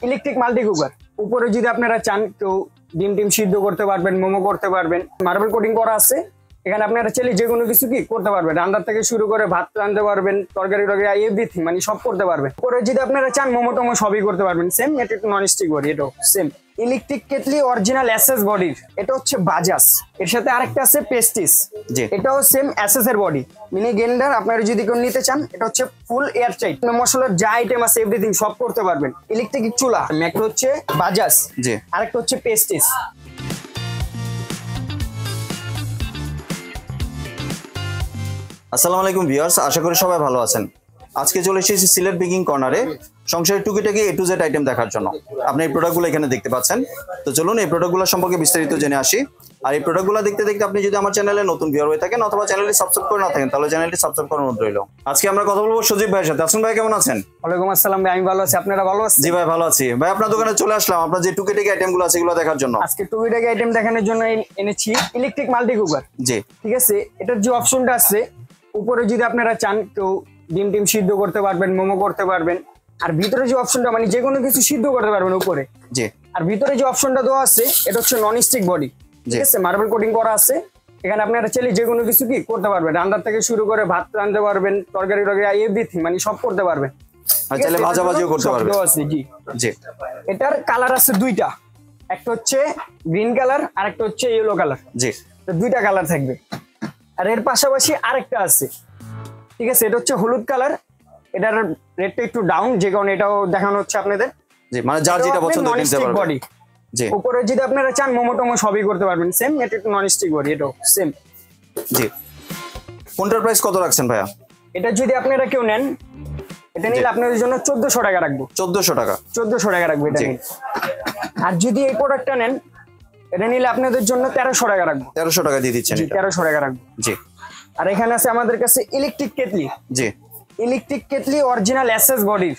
Electric multi cooker. উপরে যদি আপনারা চান কেউ ডিম টিম সিদ্ধ করতে পারবেন, মোমো করতে পারবেন, মার্বেল কোটিং করা আছে। এখানে আপনারা চাইলে যে কোনো কিছু কি করতে পারবেন, রান্নার থেকে শুরু করে ভাত রাঁধতে পারবেন, তরকারি এভরিথিং মানে সব করতে পারবেন। উপরে যদি আপনারা চান মোমো টোমো সবই করতে পারবেন। সেম এটা একটু নন স্টিক বডি, এটাও same electric kettle original SS বডির। এটা হচ্ছে বাজাজ। এর সাথে আরেকটা আছে পেস্টিস, এটাও সেম এসএস এর বডি। মিনি গ্রাইন্ডার আপনারা যদি কেউ নিতে চান, এটা হচ্ছে ফুল এয়ার টাইট, মশলার যা আইটেম আছে এভরিথিং সব করতে পারবেন। ইলেকট্রিক চুলা, একটা হচ্ছে বাজাজ, আরেকটা হচ্ছে পেস্টিস। আসসালামু আলাইকুম ভিউয়ার্স, আশা করি সবাই ভালো আছেন। আজকে চলে এসেছি সিলেট বেকিং কর্নারে সংসারের টুকিটাকি A to Z আইটেম দেখার জন্য। আপনি এই প্রোডাক্টগুলো এখানে দেখতে পাচ্ছেন। তো চলুন এই প্রোডাক্টগুলো সম্পর্কে বিস্তারিত জেনে আসি। আর এই প্রোডাক্টগুলো দেখতে দেখতে আপনি যদি আমার চ্যানেলে নতুন ভিউয়ার হয়ে থাকেন অথবা চ্যানেলটি সাবস্ক্রাইব করে না থাকেন, তাহলে চ্যানেলটি সাবস্ক্রাইব করার অনুরোধ রইল। আজকে আমরা কথা বলবো সজীব ভাইয়ের সাথে। আসুন ভাই, কেমন আছেন? ওয়ালাইকুম আসসালাম ভাই, আমি ভালো আছি। আপনারা ভালো আছেন? জি ভাই, ভালো আছি। ভাই আপনার দোকানে চলে আসলাম আপনার যে টুকিটাকি আইটেমগুলো আছে এগুলো দেখার জন্য। আজকে টুকিটাকি আইটেম দেখানোর জন্য এনেছি ইলেকট্রিক মাল্টি কুকার। জি, ঠিক আছে। এটার যে অপশনটা আছে উপরে যদি আপনারা চান কেউ ডিম টিম সিদ্ধ করতে পারবেন, মোমো করতে পারবেন। আর ভিতরে যে অপশনটা মানে যে কোনো কিছু সিদ্ধ করতে পারবেন উপরে। জি। আর ভিতরে যে অপশনটা দেওয়া আছে এটা হচ্ছে নন স্টিক বডি। ঠিক আছে, মার্বেল কোটিং করা আছে। এখানে আপনারা চাইলে যে কোনো কিছু কি করতে পারবেন, রান্নার থেকে শুরু করে ভাত রাঁধতে পারবেন, তরকারি এভরিথিং মানে সব করতে পারবেন। আর চাইলে ভাজাভাজিও করতে পারবেন। জি জি। এটার কালার আছে দুইটা, একটা হচ্ছে গ্রিন কালার আর একটা হচ্ছে ইয়েলো কালার। জি, দুইটা কালার থাকবে। আর এর পাশাপাশি আরেকটা আছে, ঠিক আছে, এটা হচ্ছে হলুদ কালার। এটার রেটটা একটু ডাউন, যে কারণে এটাও দেখানো হচ্ছে আপনাদের। জি, মানে যার যেটা পছন্দ কিনতে পারবেন। বডি। জি। উপরে যদি আপনারা চান মোমো টোমো সবই করতে পারবেন। সেম এটা একটু নন স্টিক বডি, এটাও সেম। জি। কোনটার প্রাইস কত রাখছেন ভাইয়া? এটা যদি আপনারা কেউ নেন, এটা নিলে আপনাদের জন্য 1400 টাকা রাখবো। 1400 টাকা? 1400 টাকা রাখবো এটা নিলে। আর যদি এই প্রোডাক্টটা নেন, এটা নিলে আপনাদের জন্য 1300 টাকা রাখবো। 1300 টাকা দিয়ে দিচ্ছেন? 1300 টাকা রাখবো। জি। আর এখানে আছে আমাদের কাছে ইলেকট্রিক কেটলি। জি। ইলেকট্রিক কেটলি অরিজিনাল এসএস বডির।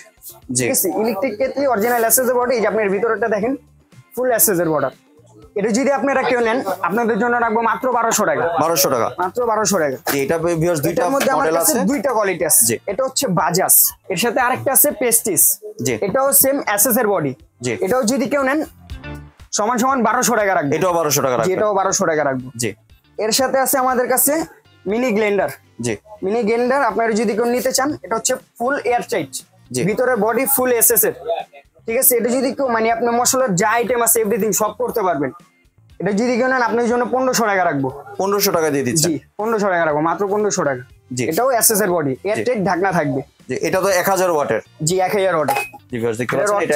ঠিক আছে, ইলেকট্রিক কেটলি অরিজিনাল এসএস এর বডি। এই যে আপনার ভিতরটা দেখেন, ফুল এসএস এর বর্ডার। এটা যদি আপনারা কেউ নেন, আপনাদের জন্য রাখবো মাত্র 1200 টাকা। 1200 টাকা? মাত্র 1200 টাকা। এটা ভিউয়ার্স দুইটা মডেল আছে, দুইটা কোয়ালিটি আছে। এটা হচ্ছে বাজাজ, এর সাথে আরেকটা আছে পেস্টিস। জি। এটাও সেম এসএস এর বডি। জি। এটাও যদি কেউ নেন সমান সমান 1200 টাকা রাখবো। এটাও 1200 টাকা রাখবো? এটাও 1200 টাকা রাখবো। জি। এর সাথে আছে আমাদের কাছে মিনি গ্রাইন্ডার। জি। মিনি গ্রাইন্ডার আপনারা যদি কেউ নিতে চান, এটা হচ্ছে ফুল এয়ার টাইট, ভিতরে বডি ফুল এসএস এর। ঠিক আছে, এটা যদি কেউ মানে আপনার মশলার যা আইটেম আছে এভরিথিং সব করতে পারবেন। এটা যদি কেউ নেন আপনার জন্য 1500 টাকা রাখবো। 1500 টাকা দিয়ে দিচ্ছি? জি, 1500 টাকা রাখবো, মাত্র 1500 টাকা। জি। এটাও এসএস এর বডি, এয়ার টাইট ঢাকনা থাকবে। জি। এটা তো 1000 ওয়াটের? জি, 1000 ওয়াটের। জি ভিউয়ার্স দেখতে পাচ্ছেন, এটা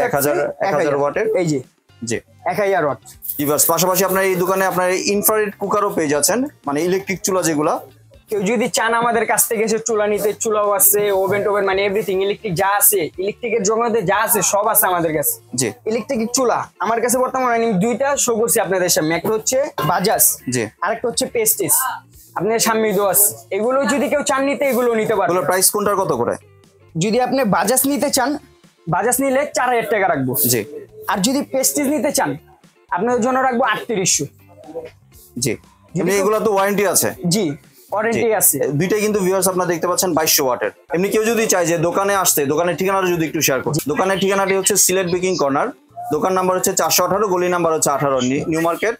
1000 ওয়াটের। এই যে জি, 1000 ওয়াট। ভিউয়ার্স পাশাপাশি আপনার এই দোকানে আপনার ইনফ্রারেড কুকারও পেয়ে যাচ্ছেন, মানে ইলেকট্রিক চুলা যেগুলা। কেউ যদি চান আমাদের কাছ থেকে এসে চুলা নিতে, চুলাও আছে, ওভেন টোভেন মানে এভরিথিং ইলেকট্রিক যা আছে, ইলেকট্রিকের জগতে যা আছে সব আছে আমাদের কাছে। জি। ইলেকট্রিক চুলা আমার কাছে বর্তমানে আমি দুইটা শো করছি আপনাদের সামনে। একটা হচ্ছে বাজাজ, জি, আরেকটা হচ্ছে পেস্টিস। আপনাদের সামনে দেওয়া আছে। এগুলো যদি কেউ চান নিতে, এগুলো নিতে পারবেন। এগুলোর প্রাইস কোনটার কত করে? যদি আপনি বাজাজ নিতে চান, বাজাজ নিলে 4000 টাকা রাখবো। জি। আর যদি পেস্টিস নিতে চান, আপনাদের জন্য রাখবো 3800। জি। এমনি এগুলো তো ওয়ারেন্টি আছে? জি, ওয়ারেন্টি আছে। দুইটাই কিন্তু ভিউয়ার্স আপনারা দেখতে পাচ্ছেন 2200 ওয়াটের। এমনি কেউ যদি চায় যে দোকানে আসতে, দোকানের ঠিকানাটা যদি একটু শেয়ার করি। দোকানের ঠিকানাটি হচ্ছে সিলেট বেকিং কর্নার, দোকান নাম্বার হচ্ছে 418, গলি নাম্বার হচ্ছে 18, নিউ মার্কেট,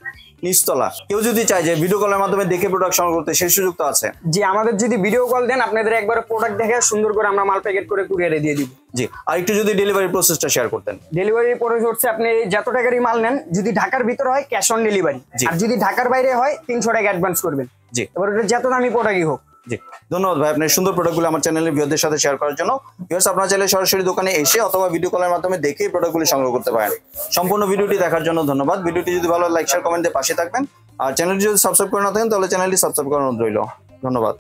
নিচতলা। কেউ যদি চায় যে ভিডিও কলের মাধ্যমে দেখে প্রোডাক্ট সংগ্রহ করতে, সেই সুযোগ তো আছে? জি, আমাদের যদি ভিডিও কল দেন, আপনাদের একবার প্রোডাক্ট দেখে সুন্দর করে আমরা মাল প্যাকেট করে কুরিয়ারে দিয়ে দিব। জি। আর একটু যদি ডেলিভারি প্রসেসটা শেয়ার করতেন। ডেলিভারি প্রসেস হচ্ছে আপনি যত টাকারই মাল নেন, যদি ঢাকার ভিতরে হয় ক্যাশ অন ডেলিভারি, আর যদি ঢাকার বাইরে হয় 300 টাকা অ্যাডভান্স করবেন। জি। এবার যত দামি প্রোডাক্টই হোক। জি, ধন্যবাদ ভাই আপনার সুন্দর প্রোডাক্টগুলো আমার চ্যানেলের ভিউয়ারদের সাথে শেয়ার করার জন্য। ভিউয়ার্স আপনারা চাইলে সরাসরি দোকানে এসে অথবা ভিডিও কলের মাধ্যমে দেখে প্রোডাক্টগুলি সংগ্রহ করতে পারেন। সম্পূর্ণ ভিডিওটি দেখার জন্য ধন্যবাদ। ভিডিওটি যদি ভালো লাইক শেয়ার কমেন্ট দিয়ে পাশে থাকবেন। আর চ্যানেলটি যদি সাবস্ক্রাইব করে না থাকেন তাহলে চ্যানেলটি সাবস্ক্রাইব করার অনুরোধ রইল। ধন্যবাদ।